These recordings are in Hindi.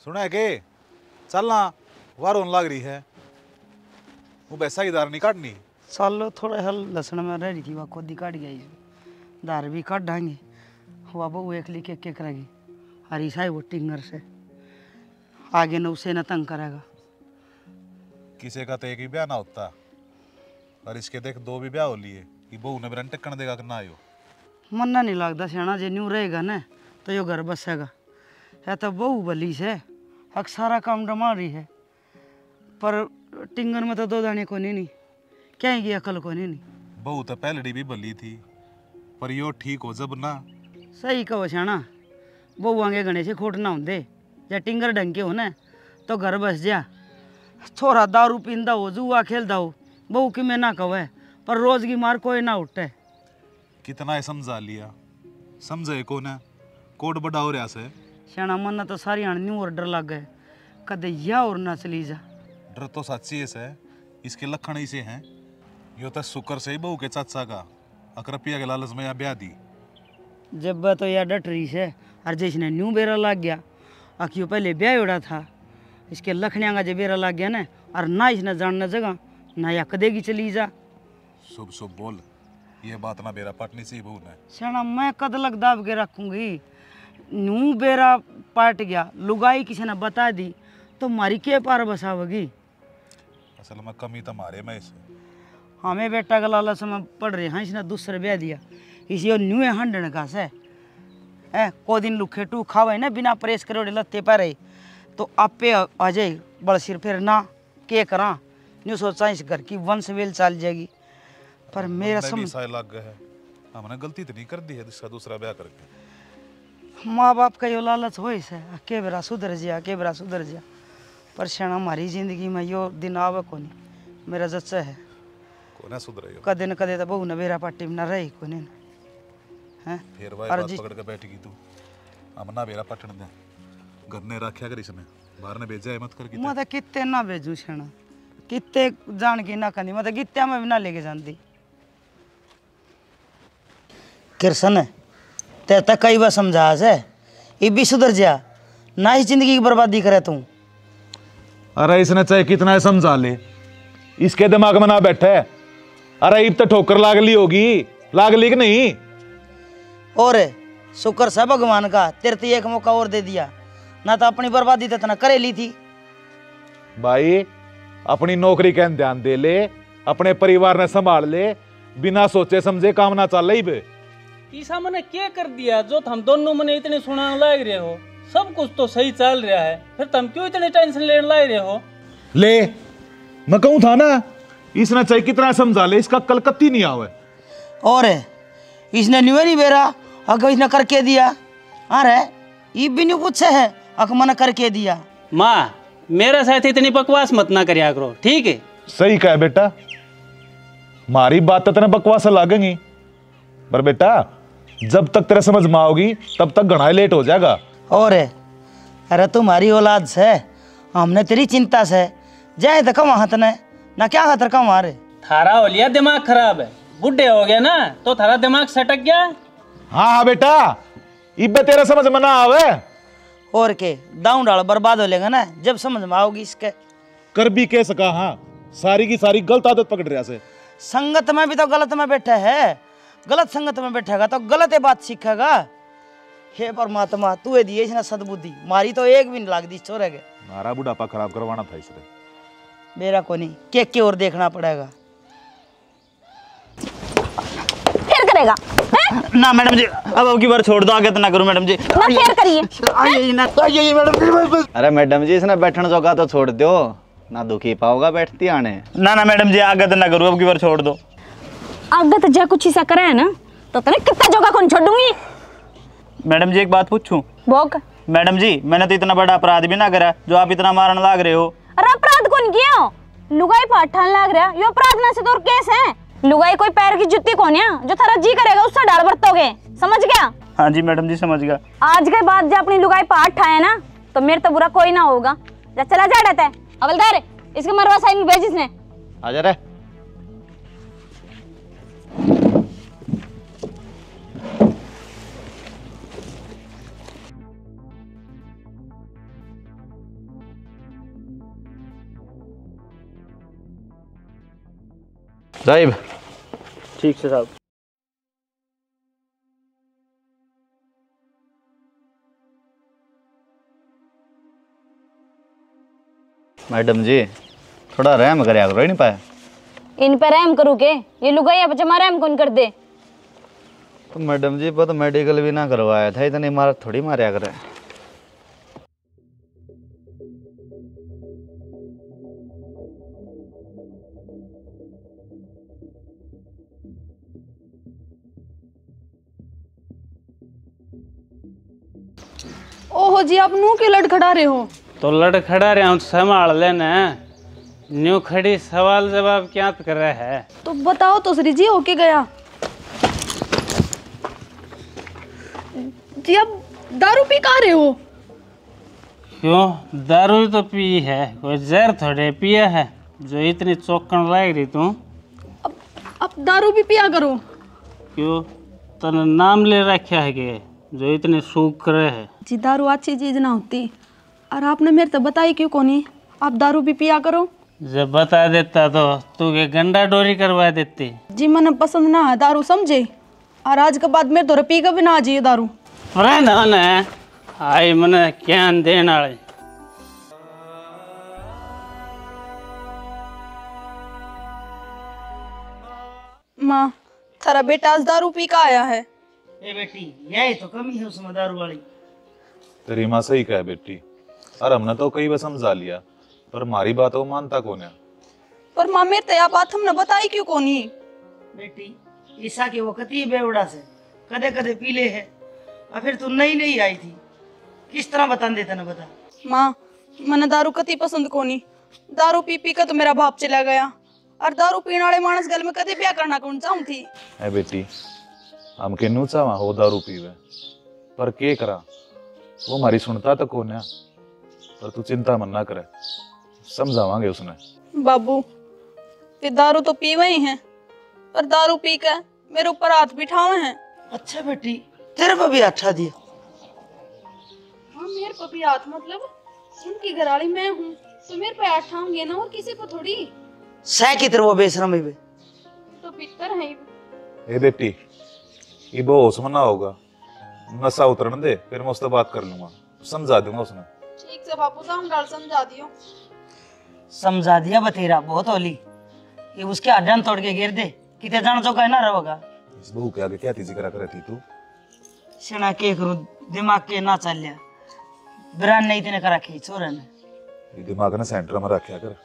सुना है के चलना वार होने लग रही है। वो वैसा ही दार नहीं काटनी। चलो थोड़ा हल लसण में रह रही थी वह खोदी काट गई दार भी काट डांगे वह बहु एक लिखे के करेगी हरी साई वो टिंगर से आगे न उसे न तंग करेगा। किसी का तो एक ही ब्याह ना होता और इसके देख दो भी ब्याह हो लिए कि बहू ने बिरन टिकन देगा कि ना आयो। मन ना नहीं लगता सियाना जे न्यू रहेगा न तो यो घर बसेगा है तो बहू भली से हक सारा काम डमा रही है पर टिंगर में तो दो दाने को नहीं क्या की अकल को नहीं। बहू तो पहलड़ी भी भली थी पर यो ठीक हो जब ना। सही कहो सियाना बहू आगे गणे से खोट ना होंदे या टिंगर ढंग के हो न तो घर बस जा। थोड़ा दारू पींदा हो जुआ खेलता हो बहू कि मैं ना कहे पर रोज की मार कोई ना उठे। कितना है समझा लिया समझे को ना कोट बड़ा हो रहा से सियाना मन तो सारी न्यू और डर लग गए कदे या और ना चली जा। डर तो सच्ची है इसके लक्षण ही से हैं। यो तो शुक्र से ही बहू के चाचा का अकरपिया के लालच में या ब्याह दी। जब तो यार डट रही से और जिसने न्यू बेरा लग गया अखियो पहले ब्याह उड़ा था इसके लखनिया का जो बेरा लग गया ना और ना इसने जानना जगह ना या कदेगी चली जा। शुभ शुभ बोल ये बात ना बेरा पटनी सी बहू ने। सियाना मैं कद लग दाब के रखूंगी न्यू बेरा पाट गया लुगाई किसी ने बता दी तो मारी के पार बसावगी। असल में कमी तो मारे में इसे हमें बेटा का लालच में पड़ रहे हैं इसने दूसरे ब्याह दिया इसी न्यू हंडन का से को दिन लुखे टू खावे ना बिना प्रेस करे लत्ते पर तो आपे आ जाए बड़ सिर फिर ना के करा न्यू सोचा इस घर की वंश वेल चल जाएगी पर मेरा समझ लग गया है। हमने गलती तो नहीं कर दी है इसका दूसरा ब्याह करके। माँ बाप का यो लालच हो इसे के बेरा सुधर जा पर क्षण हमारी जिंदगी में यो दिन आवे को नहीं मेरा जच्चा है को ना सुधरे कदे न कदे तो बहू न बेरा पार्टी में न रही को नहीं है फिर भाई बात पकड़ के बैठ गई तू हम ना बेरा पटन दे घर ने रखा कर इसने बाहर ने भेजा है मत कर मैं तो कितने ना भेजू क्षण कितने जान की ना करनी मैं तो गित्या में भी ना लेके जाती। कृष्ण ते तक कई बार समझा से ये भी सुधर जा ना ही जिंदगी की बर्बादी करे तू। अरे इसने चाहे कितना समझा ले इसके दिमाग में ना बैठे। अरे इब तो ठोकर लाग ली होगी लाग ली कि नहीं। और शुक्र से भगवान का तेरे तो एक मौका और दे दिया ना तो अपनी बर्बादी तो इतना करे ली थी। भाई अपनी नौकरी का ध्यान दे ले अपने परिवार ने संभाल ले बिना सोचे समझे काम ना चल रही बे। ईसा मैंने क्या कर दिया जो हम दोनों मने इतने सुनाने लग रहे हो सब कुछ तो सही चल रहा है फिर तुम क्यों इतने टेंशन लेने लग रहे हो। ले मैं कहूं था ना इसने चाहे कितना समझा ले इसका कलकत्ती नहीं आवे। और इसने न्यूरी बेरा अगर इसने करके दिया अरे ये भी नहीं पूछे है अक मन करके दिया। माँ मेरे साथ इतनी बकवास मत ना करिया करो ठीक है। सही कहा बेटा मारी बात तो तेने बकवास लागेंगी पर बेटा जब तक तेरे समझ में आओगी तब तक घना लेट हो जाएगा। और अरे तुम्हारी औलाद से हमने तेरी चिंता से जाए तो कमा हाथ ने ना क्या खातर कमा रे। थारा हो लिया दिमाग खराब है बुढ़े हो गया ना तो थारा दिमाग सटक गया। हाँ बेटा इब्बे तेरा समझ में ना आवे और के दाऊं डाल बर्बाद हो लेगा ना जब समझ में आओगी इसके। कर भी कह सका हाँ सारी की सारी गलत आदत पकड़ रहा से। संगत में भी तो गलत में बैठा है गलत संगत में बैठेगा तो गलत बात सीखेगा। हे परमात्मा तू ये दिए ना सद्बुद्धि मारी तो एक भी नहीं लाग दी छोरे के। मारा बुढ़ापा खराब करवाना था इसने मेरा को नहीं के और देखना पड़ेगा। फिर करेगा ना मैडम जी अब की बार छोड़ दो आगे तो ना करूं मैडम जी ना फिर करिए आइए ना आइए मैडम। अरे मैडम जी इसने बैठने जोगा तो छोड़ दो ना दुखी पाओगा बैठती आने। ना मैडम जी आगे तो ना करूं अब की बार छोड़ दो। आगे तो जा कुछ ऐसा करे है ना तो तने कितना जगह कौन छोड़ूंगी। मैडम जी एक बात पूछूं। बोक मैडम जी मैंने तो इतना बड़ा अपराध भी ना करा जो आप इतना मारने लाग रहे हो। अरे अपराध कौन किया लुगाई पाठान लाग रहा यो अपराध ना से तो केस है। लुगाई कोई पैर की जुत्ती कौन है जो थारा जी करेगा उससे डाल बरतोगे समझ गया। हाँ जी मैडम जी समझ गया। आज के बाद जब अपनी लुगाई पाठ ठाए ना तो मेरे तो बुरा कोई ना होगा। जा चला जा रहता है हवलदार इसके मरवा साइन भेज इसने। आ जा रे साहिब ठीक से साहब। मैडम जी थोड़ा रहम कर करो, नहीं पाए इन पर रहम करूँ के? ये लुगाई अब जमा रहम कौन कर दे? तो मैडम जी वो तो मेडिकल भी ना करवाया था, इतनी मार थोड़ी मारा करे। ओहो जी, आप नू के लड़खड़ा रहे हो? तो लड़खड़ा रहा हूँ, संभाल लेना। न्यू खड़ी सवाल जवाब क्या कर रहा है? तो बताओ तो श्री जी, होके गया जी? आप दारू पी कहाँ रहे हो? क्यों, दारू तो पी है, कोई जहर थोड़े पिया है जो इतनी चौकन लाग रही तू? अब दारू भी पिया करो। क्यों, तने नाम ले रखा है कि जो इतने सूख रहे है? जी दारू अच्छी चीज ना होती, और आपने मेरे तो बताई क्यों कोनी? आप दारू भी पिया करो। जब बता देता तो तू के गंडा डोरी करवा देती। जी मन पसंद ना है दारू, समझे? और आज के बाद मेरे तो पी का भी ना आ जाइए दारू। ना आई मने ज्ञान देने वाले। माँ, थारा बेटा आज दारू पी का आया है। ए बेटी, यही तो कमी है उसमें दारू वाली। तेरी माँ सही कहे बेटी, और हमने तो कई बार समझा लिया, पर हमारी बात वो मानता कौन है? पर माँ मेरे तो यह बात हमने बताई क्यों कोनी? बेटी, ईसा के वक्त ही बेवड़ा से कदे कदे पीले है, और फिर तू नई नई आई थी, किस तरह बता देता ना बता। माँ, मैंने दारू कती पसंद कोनी। दारू पी पी कर तो मेरा बाप चला गया, और दारू पीने वाले मानस गल में कदे ब्याह करना कौन चाहूँ थी। है बेटी, हम के नू चावा हो दारू पीवे, पर के करा वो हमारी सुनता तो कौन है? पर तू चिंता मन ना करे, समझावांगे उसने। बाबू, ये दारू तो पीवे ही हैं, पर दारू पी कर मेरे ऊपर हाथ बिठावे हैं। अच्छा बेटी, तेरे पर भी अच्छा दिया। हाँ, मेरे पर भी हाथ मतलब उनकी घरवाली मैं हूँ, तो मेरे पे हाथ ठाऊंगे ना, और किसी को थोड़ी। सह की तरह वो बेशरम है बे। तो पितर है। ए बेटी, ये बहुत होश में ना होगा, नशा उतरने दे, फिर मैं उससे बात कर लूंगा, समझा दूंगा उसने। ठीक से बापू साहब गाल समझा दियो। समझा दिया बतेरा, बहुत होली। ये उसके हड्डन तोड़ के गिर दे, कितने जान चौका है ना रहोगा। इस बहू के आगे क्या तीजी करा कर थी तू? सेना के करूं, दिमाग के ना चल लिया, बिरान नहीं तेने करा खी छोरा ने। ये दिमाग ने सेंटर में रखा कर।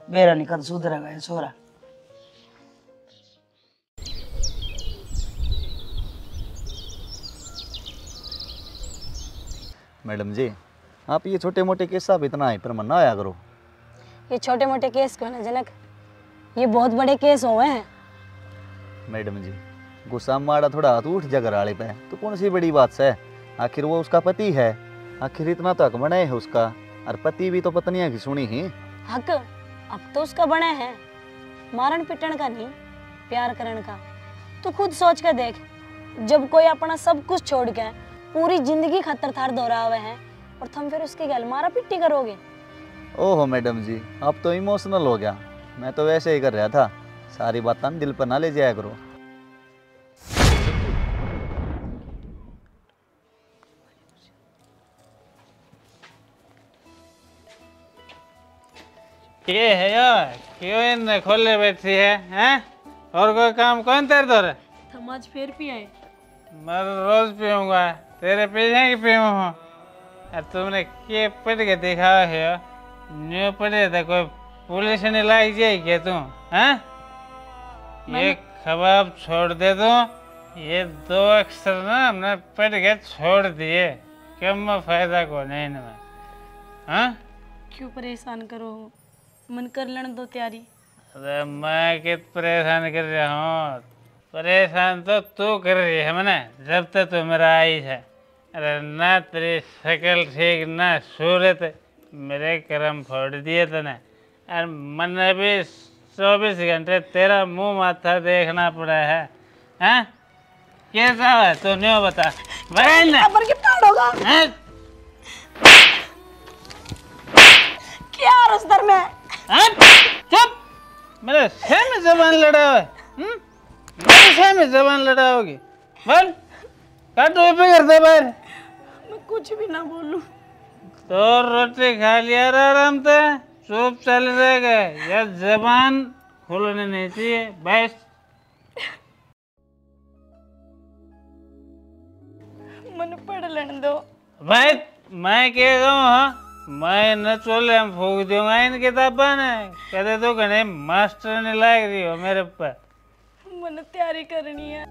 बेरा निकल सुधरेगा ये छोरा। मैडम जी आप ये छोटे मोटे केस साहब इतना हाइपर मन ना आया करो। ये छोटे मोटे केस क्यों ना जनक, ये बहुत बड़े केस हुए हैं। मैडम जी गुस्सा मारा थोड़ा हाथ उठ जा घरवाले पे, तो कौन सी बड़ी बात है? आखिर वो उसका पति है, आखिर इतना तो हक बने है उसका, और पति भी तो पत्नियां की सुनी ही। हक अब तो उसका बना है, मारण पिटन का नहीं, प्यार करने का। तू खुद सोच कर देख, जब कोई अपना सब कुछ छोड़ के पूरी जिंदगी खतर थार दोहरा हुए हैं, और तुम फिर उसके गल मारा पिट्टी करोगे। ओहो मैडम जी अब तो इमोशनल हो गया, मैं तो वैसे ही कर रहा था। सारी बातें दिल पर ना ले जाया करो। ये है यार, क्यों इन खोले बैठी है हैं? और कोई काम कौन तेरे दो रे? हम आज फिर भी आए। मैं रोज पीऊंगा, तेरे पीछे की पीऊँ? तुमने के पढ़ के दिखा है, न्यू पढ़े तो कोई पुलिस नहीं लाई जाए क्या तू? हैं? ये खबाब छोड़ दे दो, ये दो अक्षर ना हमने पढ़ के छोड़ दिए, कम फायदा को नहीं इनमें। हाँ? क्यों परेशान करो, मन कर लेने दो तैयारी। अरे मैं कित परेशान कर रहा हूँ? परेशान तो तू कर रही है मैंने, जब तक तू मेरा आई है। अरे ना तेरी शक्ल ठीक ना सूरत, मेरे कर्म फोड़ दिए तूने, और मैंने भी 24 घंटे तेरा मुंह माथा देखना पड़ा है। हैं? कैसा है तू नहीं बता? पर कितना होगा? क्या रस्तर में? चुप! मेरे से जबान लड़ा हुआ है? मेरे से जबान लड़ाओगी? बोल, काटो ये पे करते बाहर। मैं कुछ भी ना बोलूं। तो रोटी खा लिया आराम से, चुप चल रहेगा या जबान खोलने नहीं चाहिए। बस मन पढ़ लेने दो। भाई मैं क्या कहूँ, हाँ मैं न चोले हम फूक दूंगा इन किताबा ने। कहते तो घने मास्टर ने लाग रही हो मेरे पर। मन तैयारी करनी है।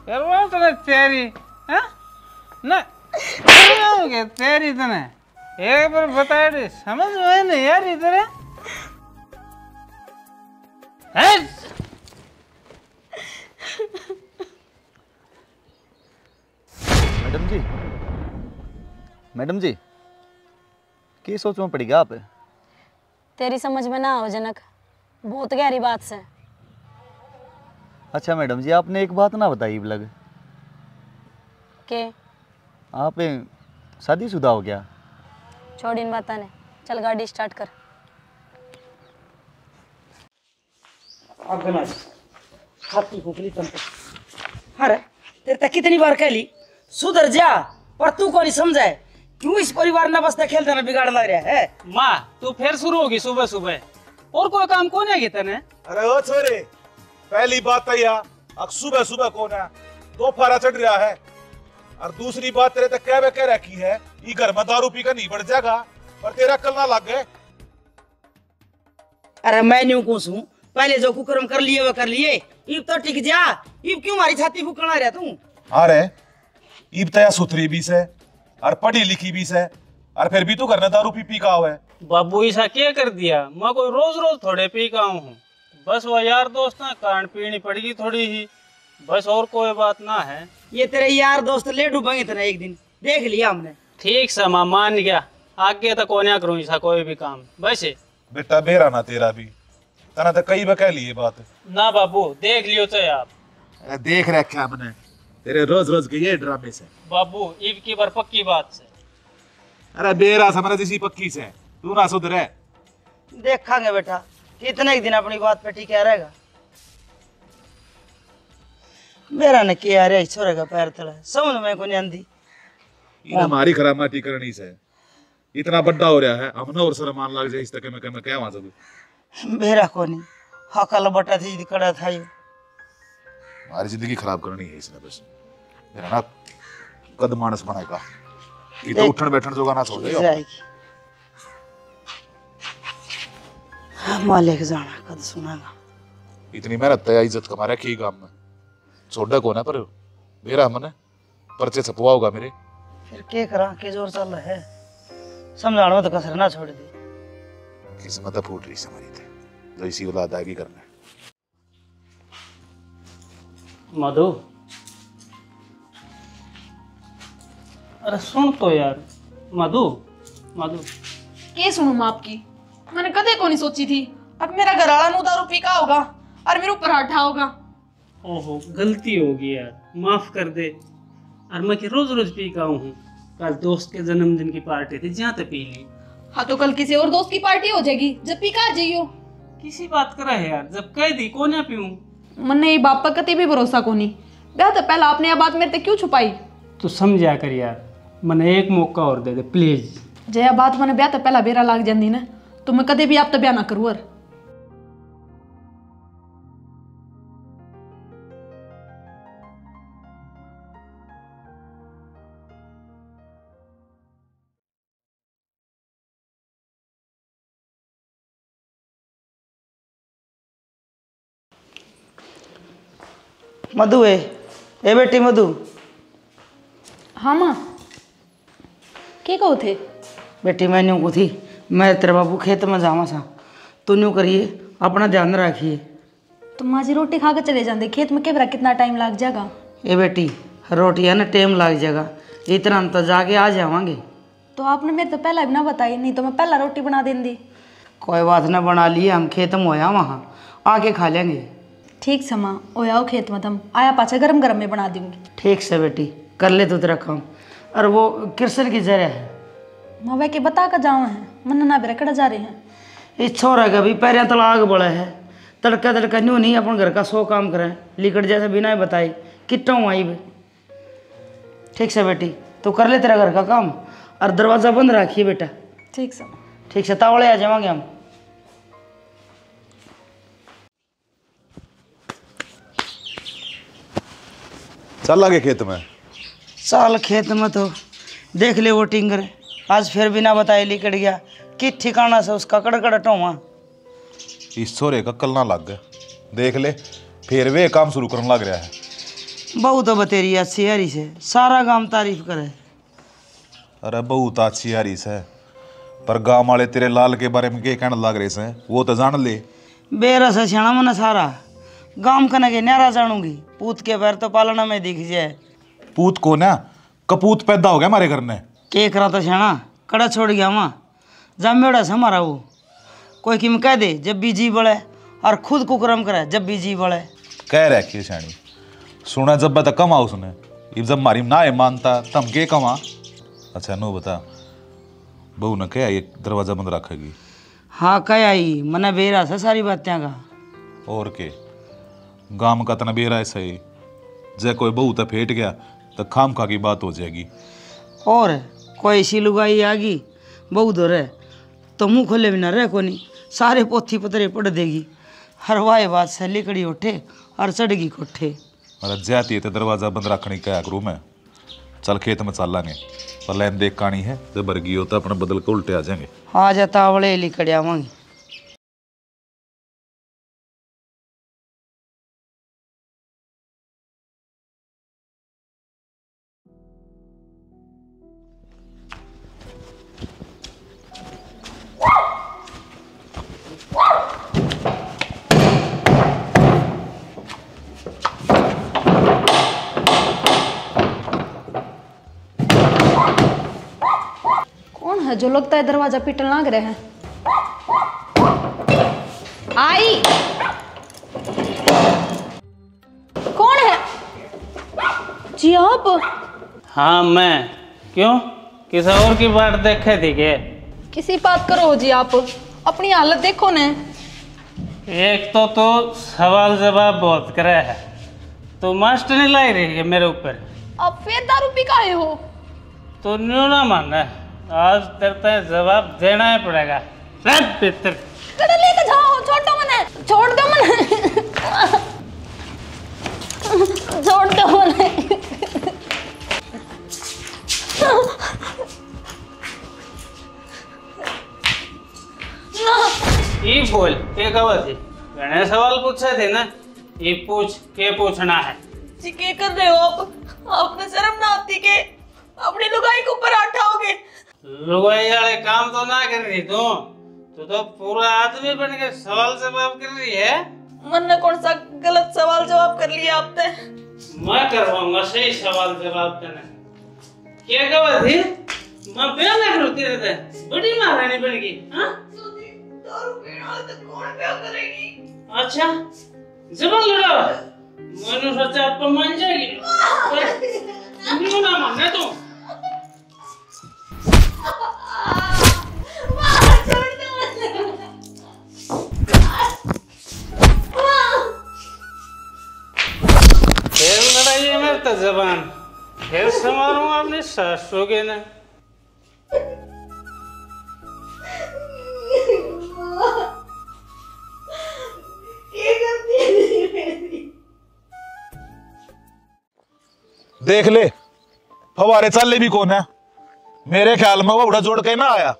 करवाओ तो तैयारी, हाँ ना करवाओगे तैयारी तने? एक बार बता दे, समझ में नहीं यार इधर। मैडम जी, मैडम जी, क्या सोच में पड़ी गया आप? तेरी समझ में ना हो जनक, बहुत गहरी बात से। अच्छा मैडम जी, आपने एक बात ना बताई लग, के आप शादीशुदा हो गया? छोड़ इन बात ने, चल गाड़ी स्टार्ट कर। छाती फूकली तुम तो। अरे तेरे तक कितनी बार कह ली सुधर जा, पर तू को नहीं समझे। क्यों इस परिवार न बसते खेलते न बिगाड़ लग रहा है? माँ तू फिर शुरू होगी सुबह सुबह, और कोई काम कौन है तने? अरे ओ छोरे, पहली बात तो यह अब सुबह सुबह कौन है, दोपहर चढ़ रहा है। और दूसरी बात तेरे तक कह रखी है, ये घर में दारू पी कर नहीं बढ़ जाएगा, पर तेरा कल ना लग गए। अरे मैं न्यू कुछ हूँ, पहले जो कुकर्म कर लिए वो कर लिए, इब तो टिक जा। इब क्यों मारी छाती फूकना रहा तू? अरे इब तया सुथरी भी से और पढ़ी लिखी भी से, और फिर भी तू घर में दारू पी का हुआ है। बाबू ऐसा क्या कर दिया? मैं कोई रोज रोज थोड़े पी का हूँ, बस वो यार दोस्त ना कारण पीनी पड़ेगी थोड़ी ही, बस और कोई बात ना है। ये तेरे यार दोस्त ले डूबेंगे तेरा एक दिन, देख लिया हमने। ठीक से माँ मान गया, आगे तक कोन्या करूँ ऐसा कोई भी काम। वैसे बेटा बेरा ना तेरा भी, तना तो कई बार कह लिए बात ना बाबू, देख लियो चाहे आप। अरे देख रखा हमने तेरे रोज रोज के ये ड्रामे से। बाबू ईब की बार पक्की बात से। अरे बेरा समझ इसी पक्की से, तू ना सुधरे। देखांगे बेटा कितने एक दिन अपनी बात पे ठीक रहेगा। मेरा ने किया रे छोरे का पैर तला, समझ में को नहीं आंदी। ये हमारी खराब माटी करनी से इतना बड़ा हो रहा है, हमने और शर्मान लग जाए इस तक में क्या वहां सब मेरा को नहीं हकल बटा थी कड़ा था ये। हमारी जिंदगी खराब करनी है इसने, बस मेरा ना कद मानस बनाएगा। ये तो उठन बैठन जोगा ना छोड़ दे जाएगी। मालिक जाना कद सुनागा। इतनी मेहनत है, इज्जत कमा रखी गांव में, छोड़ा को ना पर मेरा हमने पर्चे छपवा होगा मेरे। फिर के करा के जोर चल रहा है, समझाना तो कसर ना छोड़ दे। किस्मत फूट रही हमारी थे, तो इसी औलाद आगे करना है। मधु अरे सुन तो यार, मधु मधु के सुनू मैं आपकी? मैंने कदे को नहीं सोची थी अब मेरा घर वाला नु दारू पी का होगा और मेरे ऊपर हाथ होगा। ओहो गलती होगी यार, माफ कर दे। और मैं कि रोज रोज पी का हूँ, कल दोस्त के जन्मदिन की पार्टी थी जहाँ तक पी ली। हाँ तो कल किसी और दोस्त की पार्टी हो जाएगी जब पी का जाइयो। किसी बात करा है यार, जब कह दी कौन ना पीऊं। मन्ने ये बाप पर कति भी भरोसा को नहीं। ब्याह तो पहला आपने यह बात मेरे ते क्यों छुपाई? तू समझा कर यार, मैंने एक मौका और दे दे प्लीज। जया बात मैंने ब्याह तो पहला बेरा लाग जाती ना, तो मैं कदे भी आप तो ब्याह ना करूँ। मधु है ए बेटी मधु। हाँ माँ के कहो थे? बेटी मैं न्यू को थी, मैं तेरे बाबू खेत में जावा सा, तू न्यू करिए अपना ध्यान रखिए। तो माँ जी रोटी खा कर चले जाते, खेत में केवरा कितना टाइम लग जाएगा? ए बेटी रोटी है ना टाइम लग जाएगा, इतना हम तो जाके आ जावांगे। तो आपने मेरे तो पहला भी ना बताई, नहीं तो मैं पहला रोटी बना देंगी। कोई बात ना, बना लिए हम, खेत में होया वहाँ आके खा लेंगे। ठीक से माँ, ओ आओ खेत में, तुम आया पाछा गरम गरम में बना दूंगी। ठीक से बेटी, कर ले तू तेरा काम। और वो कृष्ण की जरा है माँ वे के बता कर जाओ हैं, मन ना बेरा कड़ा जा रहे हैं। इस छोरा का भी पैर तलाक बड़ा है, तड़का तड़का न्यू नहीं अपन घर का 100 काम करे, लिकट जैसे बिना ही बताई किट्टा हूँ आई बे। ठीक से बेटी, तो कर ले तेरा घर का काम और दरवाजा बंद रखिए बेटा। ठीक सर। ठीक से, तावड़े आ जाएंगे हम। चल आगे खेत में। साल खेत में तो देख ले वो टिंगर आज फिर बिना बताए लिकट गया, कि ठिकाना से उसका कड़कड़ टोवा। इस छोरे का कल ना लग गया, देख ले फिर वे काम शुरू करने लग रहा है। बहुत तो बतेरी अच्छी हरी से सारा गांव तारीफ करे। अरे बहुत अच्छी हरीस है, पर गांव वाले तेरे लाल के बारे में क्या कहने लग रहे हैं वो तो जान ले। बेरा से छाना मना सारा गांव कने के न्यारा जानूंगी, पूत के पैर तो पालना में दिख जाए। पूत को ना कपूत पैदा हो गया हमारे घर में। के करा तो छाना कड़ा छोड़ गया वहाँ जामेड़ा से हमारा वो। कोई किम कह दे जब भी जी बढ़े और खुद कुकरम करे जब भी जी बढ़े। कह रहा है शानी सुना जब तक कमा उसने, जब मारी ना है मानता तम के कमा। अच्छा नो बता, बहू ने क्या ये दरवाजा बंद रखेगी? हाँ कह आई मना बेरा से सारी बातें का। और के गांव का तना बेरा ऐसा ही, जय कोई बहू तो फेट गया तो खाम खा की बात हो जाएगी। और कोई ऐसी लुगाई आगी बहू दो रहे तो मुंह खोले बिना रह को नहीं, सारे पोथी पतरे पढ़ देगी। हर वाह बात से लिकड़ी उठे और चढ़गी कोठे। अरे जाती है तो दरवाजा बंद रखने क्या करूँ मैं। चल खेत में चलांगे, पर लैन देख कानी है जब बरगी हो तो अपने बदल के उल्टे आ जाएंगे। आ जाता वड़े लिकड़ आवांगे। कौन है जो लगता है दरवाजा पीटने लग रहे हैं? आई कौन है जी आप? हाँ मैं। क्यों, किसी और की बात देखे थी के? किसी बात करो जी, आप अपनी हालत देखो ने। एक तो सवाल जवाब बहुत करे है, तो मास्टर नहीं लाई रही है मेरे ऊपर। अब फिर दारू पी काहे हो? तो न्यू ना मानना, आज तेरे जवाब देना ही पड़ेगा। सब पितर कड़ा लेके जाओ, छोड़ दो मने, छोड़ दो मने, छोड़ दो मने। ये बोल के कहा थी, मैंने सवाल पूछे थे ना, ये पूछ के पूछना है। जी क्या कर रहे हो आप? आपने शर्म ना आती के अपनी लुगाई के ऊपर उठाओगे? लुगाई वाले काम तो ना कर रही तू तो पूरा आदमी बन के सवाल जवाब कर रही है। मन ने कौन सा गलत सवाल जवाब कर लिया आपने? मैं करवाऊंगा सही सवाल जवाब देने। क्या कहा थी, मैं ब्याह ना करूँ तेरे से, बड़ी महारानी बन गई। हाँ दारू पीने वाले तो कौन ब्याह करेगी? अच्छा जबान लड़ावा, मैंने सोचा आप मान जाएगी। क्यों ना माने तू? फिर लड़ाई है मेरे तो जबान, फिर संभालूंगा अपने सासू के ना। देख ले फवारे चाले भी कौन है, मेरे ख्याल में वो उड़ा जोड़ के ना आया।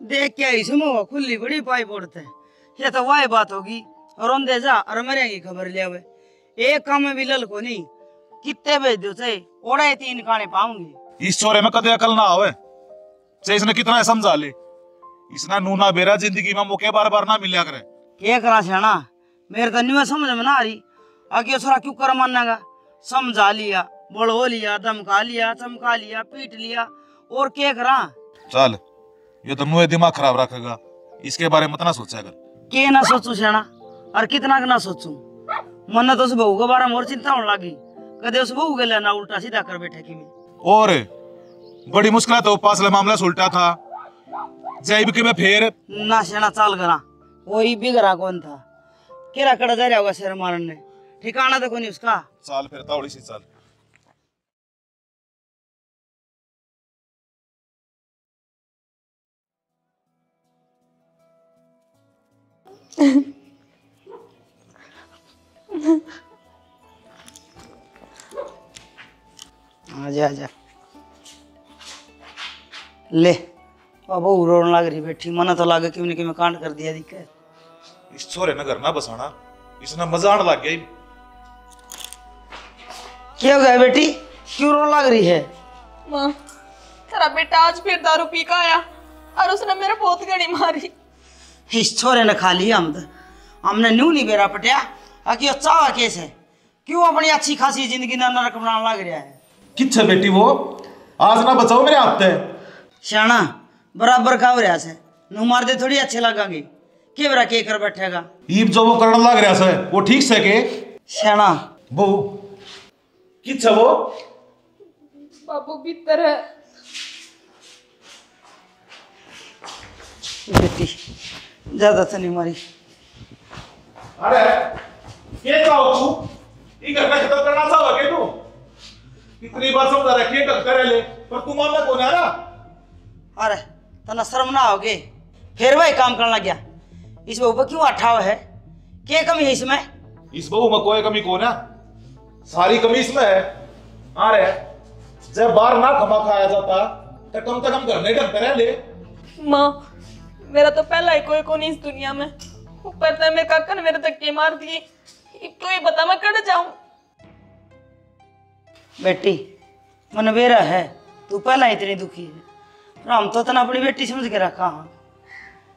देख क्या इसमें खुली बड़ी पाइप उड़ते हैं, ये तो वही बात होगी। और रोंदे जा और मरे की खबर ले आवे, एक काम में भी लल को नहीं, कितने भेज दो से ओड़े 3 काने पाऊंगी। इस छोरे में कदे अकल ना आवे, चाहे इसने कितना समझा ले, इसने नूना बेरा जिंदगी में मौके बार बार ना मिला करे। क्या करा छाना, मेरे तो नहीं समझ में ना आ रही, आगे छोरा क्यों कर मानेगा। समझा लिया, बढ़ो लिया, धमका लिया, चमका लिया, पीट लिया, और क्या करा। चल ये तो मुझे दिमाग खराब रखेगा, इसके बारे में मत ना सोचा कर। के ना सोचू छाना और कितना ना सोचू, मन तो उस बहू के बारे में और चिंता होने लगी, कदे उस बहू के लिए ना उल्टा सीधा कर बैठे की में। और बड़ी मुश्किल तो पासला मामला सुलटा था, जैब के मैं फिर ना छाना चाल करा, वही बिगड़ा कौन था, केरा कड़ा जा रहा होगा शहर मारन ने, ठिकाना तो कोनी उसका। चाल फिर तावड़ी सी चाल। आजा आजा ले। अब वो रोने लग रही बैठी, मना तो लागे कि उन्हें कि मैं कांड कर दिया दिक्कत। इस छोरे ने घर ना बसाना, इसने मजा आने लग गया। क्या हो गया बेटी, क्यों रोने लग रही है? माँ, तेरा बेटा आज फिर दारू पी का आया और उसने मेरे बहुत गड़ी मारी। इस छोरे ने खा लिया हमने न्यू नहीं बेरा पटिया आकि चावा केस है, क्यों अपनी अच्छी खासी जिंदगी ना नरक बनाने लग रहा है? किच्छे बेटी वो आज ना बचाओ मेरे हाथ से। शाना बराबर का हो रहा है, नू मार दे थोड़ी अच्छे लगेंगे, के बरा के कर बैठेगा। ईब जो वो करने लग रहा है वो ठीक से के? शाना बहू किच्छे वो? बाबू भीतर है। बेटी ज्यादा तो नहीं मारी। अरे क्या चाहो तू? ये करना खत्म करना चाहो के तू? कितनी बार समझा रहा है कर ले, पर तू मानना कौन है ना? अरे तना शर्म ना होगे, फिर वही काम करना गया। इस बहू पर क्यों अठाव है, क्या कमी है इसमें? इस बहू में कोई कमी कौन है? सारी कमी इसमें है। अरे जब बाहर ना खमा खाया जाता तो कम से कम घर नहीं ढंगते रह ले। माँ, मेरा तो पहला ही कोई को नहीं इस दुनिया में, ऊपर से मेरे काका ने मेरे धक्के मार दिए। तो ये बता मैं कड़ जाऊं? बेटी मन बेरा है, तू पहला इतनी दुखी है, हम तो तना अपनी बेटी समझ के रखा।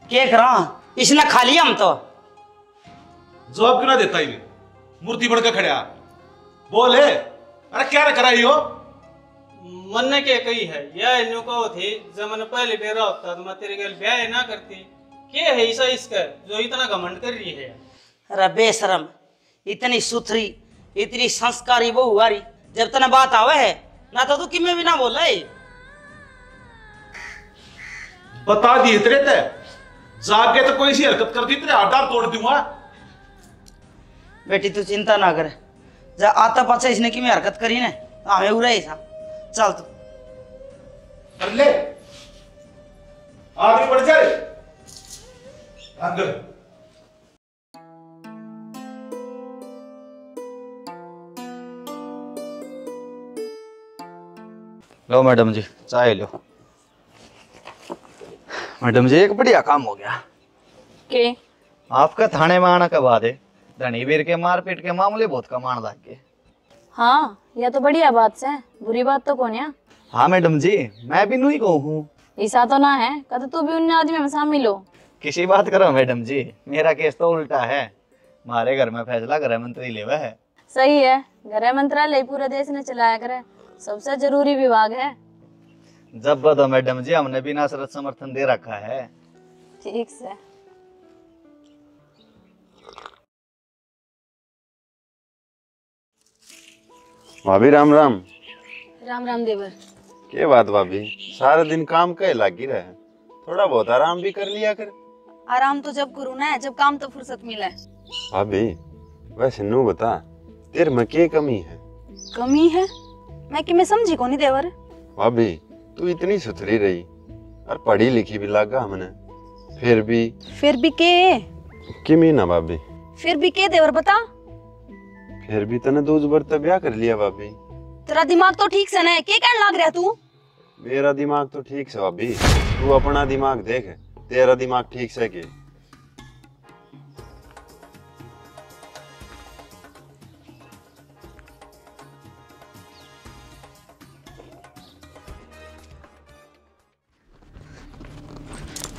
क्या करा, इसने खा लिया हम तो। जवाब क्यों ना देता ही मूर्ति बढ़कर खड़ा बोले। अरे क्या कराई हो? मन ने क्या कही है, यह न्यू कहो थी जब मैंने पहले बेरा होता तो मैं तेरे गल ब्याह ना करती। क्या है ऐसा इसका जो इतना घमंड कर रही है? अरे बेशरम, इतनी सुथरी इतनी संस्कारी बहू वारी, जब तना बात आवे है ना तो तू किमें भी ना बोला है। बता दी तेरे ते जाके तो कोई सी हरकत कर दी तेरे आधार तोड़ दूंगा। बेटी तू चिंता ना कर, जा आता पाछा इसने कि मैं हरकत करी ना हमें उड़ा ही था। चल तू कर ले, आगे बढ़ जा अंदर। लो मैडम जी चाय लो। मैडम जी एक बढ़िया काम हो गया। के आपका थाने में आना के बाद है धनी वीर के मारपीट के मामले बहुत कम आने लग गए। हाँ, यह तो बढ़िया बात है, बुरी बात तो कौन है? हाँ मैडम जी, मैं भी नहीं कहूँ हूँ। ऐसा तो ना है कहते तू भी उन आदमी में शामिल हो। किसी बात करो मैडम जी, मेरा केस तो उल्टा है। हमारे घर में फैसला गृह मंत्री लेवा है। सही है, गृह मंत्रालय पूरे देश ने चलाया करे, सबसे जरूरी विभाग है। जब बदो मैडम जी, हमने बिना शर्त समर्थन दे रखा है। ठीक से। भाभी राम राम। राम राम देवर। के बात भाभी, सारा दिन काम के लगी रहे, थोड़ा बहुत आराम भी कर लिया कर। आराम तो जब करूँ ना जब काम तो फुर्सत मिले। भाभी वैसे नू बता, तेरे में क्या कमी है? कमी है? मैं कि मैं समझी को नहीं देवर। भाभी तू इतनी सुथरी रही और पढ़ी लिखी भी लगा हमने, फिर भी के किमी ना भाभी, फिर भी के देवर बता। फिर भी तने दूज बरता ब्याह कर लिया भाभी। तेरा दिमाग तो ठीक से ना, के कहने लग रहा तू? मेरा दिमाग तो ठीक से भाभी, तू अपना दिमाग देख, तेरा दिमाग ठीक से के।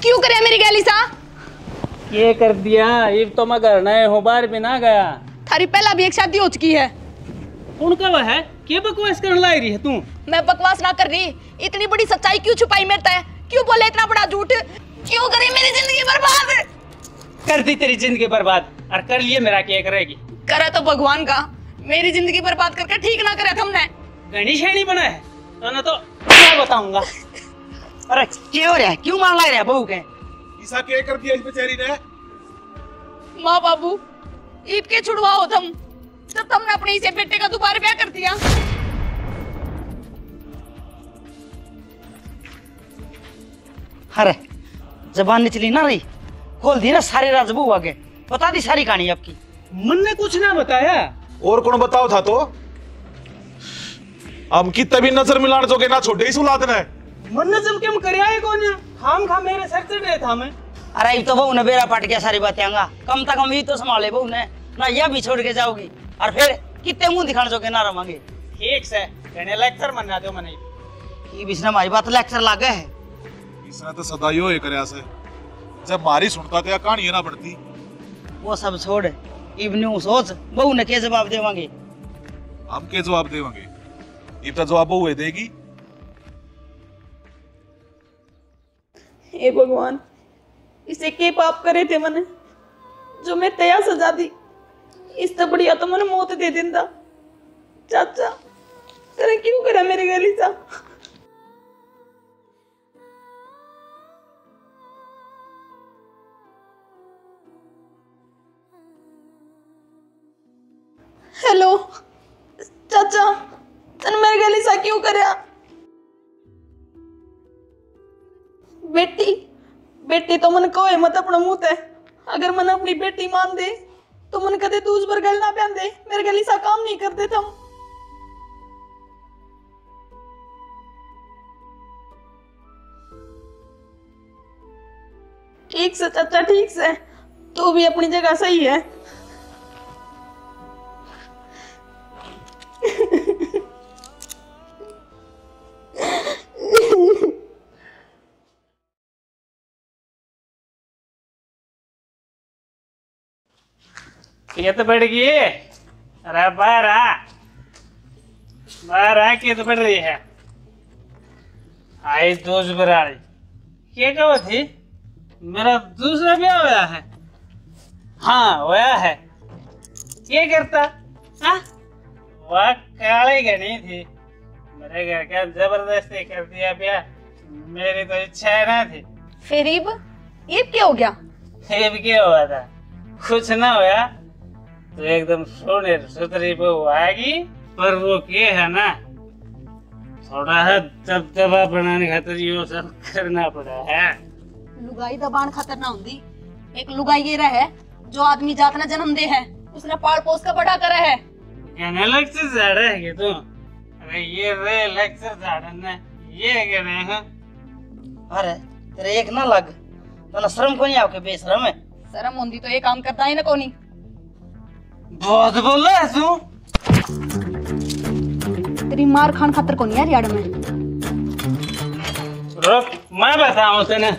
क्यों करे मेरी गैली सा? ये कर दिया, ये तो मैं घर नए हो बार भी ना गया। थारी पहला भी एक शादी हो चुकी है। उनका वह है, क्या बकवास करने लाई रही है तू? मैं बकवास ना कर रही, इतनी बड़ी सच्चाई क्यों छुपाई मेरे तय? क्यों बोले इतना बड़ा झूठ? क्यों करे मेरी जिंदगी बर्बाद? कर दी तेरी जिंदगी बर्बाद, और कर लिए मेरा क्या करेगी? करा तो भगवान का, मेरी जिंदगी बर्बाद करके ठीक ना करे तुमने। गणेश है नहीं बना है तो क्या बताऊंगा। अरे क्या हो रहा है, क्यों मार लग रहा है बहू के? ऐसा क्या कर दिया इस बेचारी ने? माँ बाबू ईद के छुड़वाओ तुम, जब तुमने अपने इसे बेटे का दोबारा ब्याह कर दिया। अरे जबान निचली ना रही, खोल दी ना सारे राज बहू आगे, बता दी सारी कहानी आपकी। मन ने कुछ ना बताया। और कौन बताओ था तो हम की तभी नजर मिलाने जोगे ना छोड़े इस औलाद ने। मन ने जब के हम कर आए कौन है, खाम खा मेरे सर चढ़ रहे था मैं। अरे ये तो बहू ने बेरा पाट गया सारी बातें आंगा, कम तक हम ये तो संभाले बहू ने ना, यह भी छोड़ के जाओगी और फिर कितने मुंह दिखाने जोगे ना रवांगे। ठीक से कहने लेक्चर मना दो मने ये बीच ने हमारी बात लेक्चर लागे है। इसने तो सदा यो ही करया से, जब मारी सुनता तो कहानी ना बढ़ती। वो सब छोड़, इवन्यू सोच बहू ने क्या जवाब देवांगे। हम के जवाब देवांगे, ये तो जवाब बहू देगी। हे भगवान, इसे के पाप करे थे मैंने जो मैं तया सजा दी। इस तो बढ़िया तो मैंने मौत दे देता। चाचा तेरे क्यों करा मेरे गली सा। हेलो चाचा, तन मेरे गली सा क्यों करया। बेटी बेटी तो मन को मत अपना मुंह ते, अगर मन अपनी बेटी मान दे तो मन कदे दूज पर गल ना पहन दे, मेरे गली सा काम नहीं करते तुम। ठीक से चाचा, ठीक से, तू भी अपनी जगह सही है। ये तो बढ़ गई। अरे बाहर आ के तो बढ़ रही है। आई दूज बराड़ी क्या कहो थी, मेरा दूसरा ब्याह होया है। हाँ होया है। क्या करता हाँ? वह काली घनी थी, मेरे घर का जबरदस्ती कर दिया ब्याह, मेरी तो इच्छा ना थी। फिर ईब क्या हो गया। ईब क्या हुआ था, कुछ ना होया तो एकदम सोने सुतरी बहू आएगी, पर वो क्या है ना, थोड़ा सा दबदबा बनाने खातिर ये सब करना पड़ा है। लुगाई दबान खतर ना होती। एक लुगाई ये रहा है जो आदमी जात ना जन्म दे है, उसने पाल पोस का बड़ा करा है। कहने लेक्चर झाड़ा है कि तू, अरे ये रे लेक्चर झाड़ना ये कह रहे हैं। अरे तेरे एक ना लग तो शर्म को नहीं आपके बेशरम है। शर्म होंदी तो ये काम करता ही ना कोनी। बहुत बोला है तू। तेरी मार खान खातर कोनी यार यार में। रुक मैं बताऊं तेने।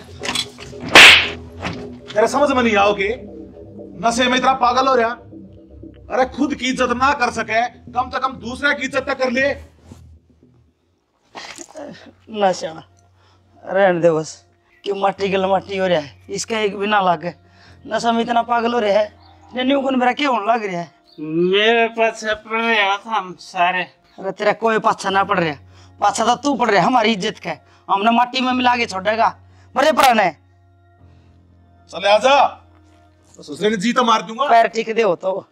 तेरे समझ में नहीं आओगे, नशे में इतना पागल हो रहा। अरे खुद की इज्जत ना कर सके, कम से कम दूसरे की इज्जत कर ले। नशा रहने दे बस, क्यों माटी गल माटी हो रहा है, इसका एक भी ना लागे। नशा में इतना पागल हो रहा है, न्यू को मेरा क्यों लग रहा है। मेरे पाछे पड़ रहा था हम सारे। अरे तेरा कोई पाछा ना पड़ रहा, पाछा तो तू पड़ रहा, हमारी इज्जत का हमने माटी में मिला के छोड़ेगा। बड़े पुराने चले आजा, तो ससुरे ने जी तो मार दूंगा। पैर टिक दे हो तो।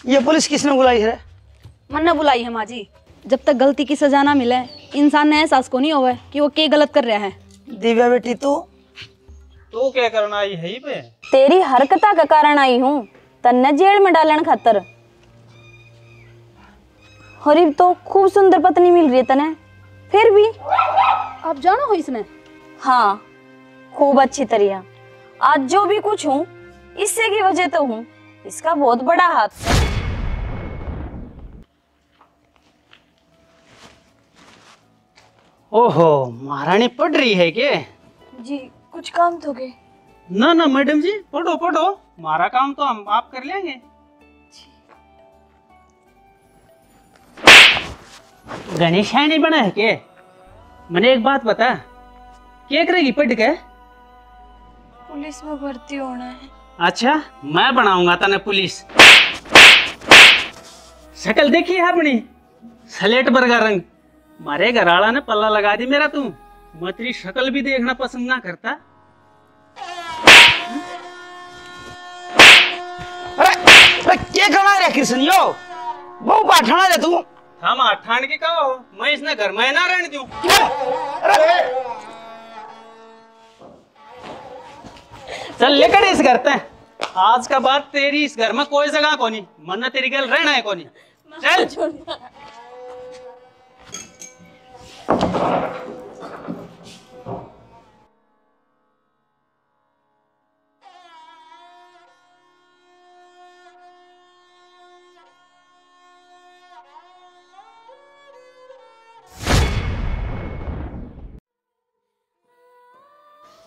ये पुलिस किसने बुलाई है? मन ने बुलाई है माँ जी। जब तक गलती की सजा ना मिले इंसान ने एहसास को नहीं होगा कि वो क्या गलत कर रहा है। दिव्या बेटी तू क्या करना आई है पे? तेरी हरकता का कारण आई हूँ, तन्ने जेल में डालने खातर। हरीब तो खूब सुंदर पत्नी मिल रही है तने, फिर भी आप जाना हो इसने। हाँ खूब अच्छी तरह। आज जो भी कुछ हूँ इससे की वजह तो हूँ, इसका बहुत बड़ा हाथ है। ओहो महारानी पढ़ रही है क्या? जी कुछ काम तो गए। ना ना मैडम जी पढ़ो पढ़ो, हमारा काम तो हम आप कर लेंगे। गणेश है नहीं बना है के? मैंने एक बात बता, क्या करेगी पढ़ के? पुलिस में भर्ती होना है। अच्छा, मैं बनाऊंगा तने पुलिस। शक्ल देखी है अपनी, स्लेट बरगा रंग। मारे घराला ने पल्ला लगा दी मेरा। तू मैं तेरी शक्ल भी देखना पसंद ना करता। अरे क्या करना रे कृष्ण यो? बहु पाठना रे तू। हम अठान के कहो, मैं इसने घर में ना रहने दूं। चल लेकर इस घर पे। आज का बाद तेरी इस घर में कोई जगह कोनी, मन्ना तेरी गल रहना है कोनी। चल।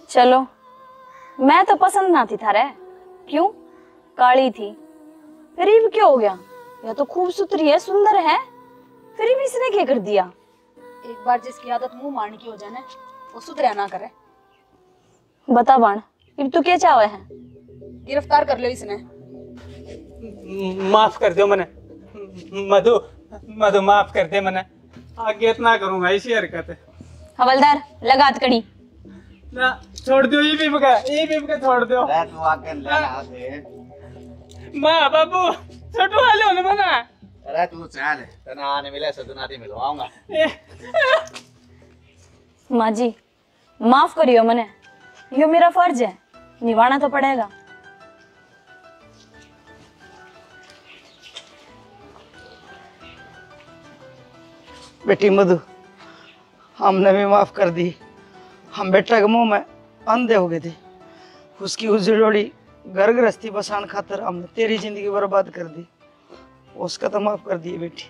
चलो, मैं तो पसंद ना थी थारे। क्यों? काली थी। फिर ये क्यों हो गया? या तो खूबसूरती है, सुंदर है, फिर भी इसने क्या कर दिया? एक बार जिसकी आदत मुंह मारने की हो जाए ना, वो सुधरा ना करे। बता बाण, अब तू क्या चाहे है? गिरफ्तार कर लो इसने। माफ कर दो मने मधु, मधु माफ कर दे मने। आगे इतना करूंगा ऐसी हरकत। हवलदार लगात कड़ी ना छोड़ दो, ये भी छोड़ दो। तू आके लेना दे। माँ बाबू छोटू वाले होने मना। अरे तू चल, तना आने मिले सदनाती मिलवाऊंगा। माँ जी माफ करियो मने, यो मेरा फर्ज है, निभाना तो पड़ेगा। बेटी मधु, हमने भी माफ कर दी। हम बेटा के मुंह में अंधे हो गए थे। उसकी उजड़ोड़ी घर गृहस्थी बसान खातर हमने तेरी जिंदगी बर्बाद कर दी। उसका तो माफ कर दिए बेटी।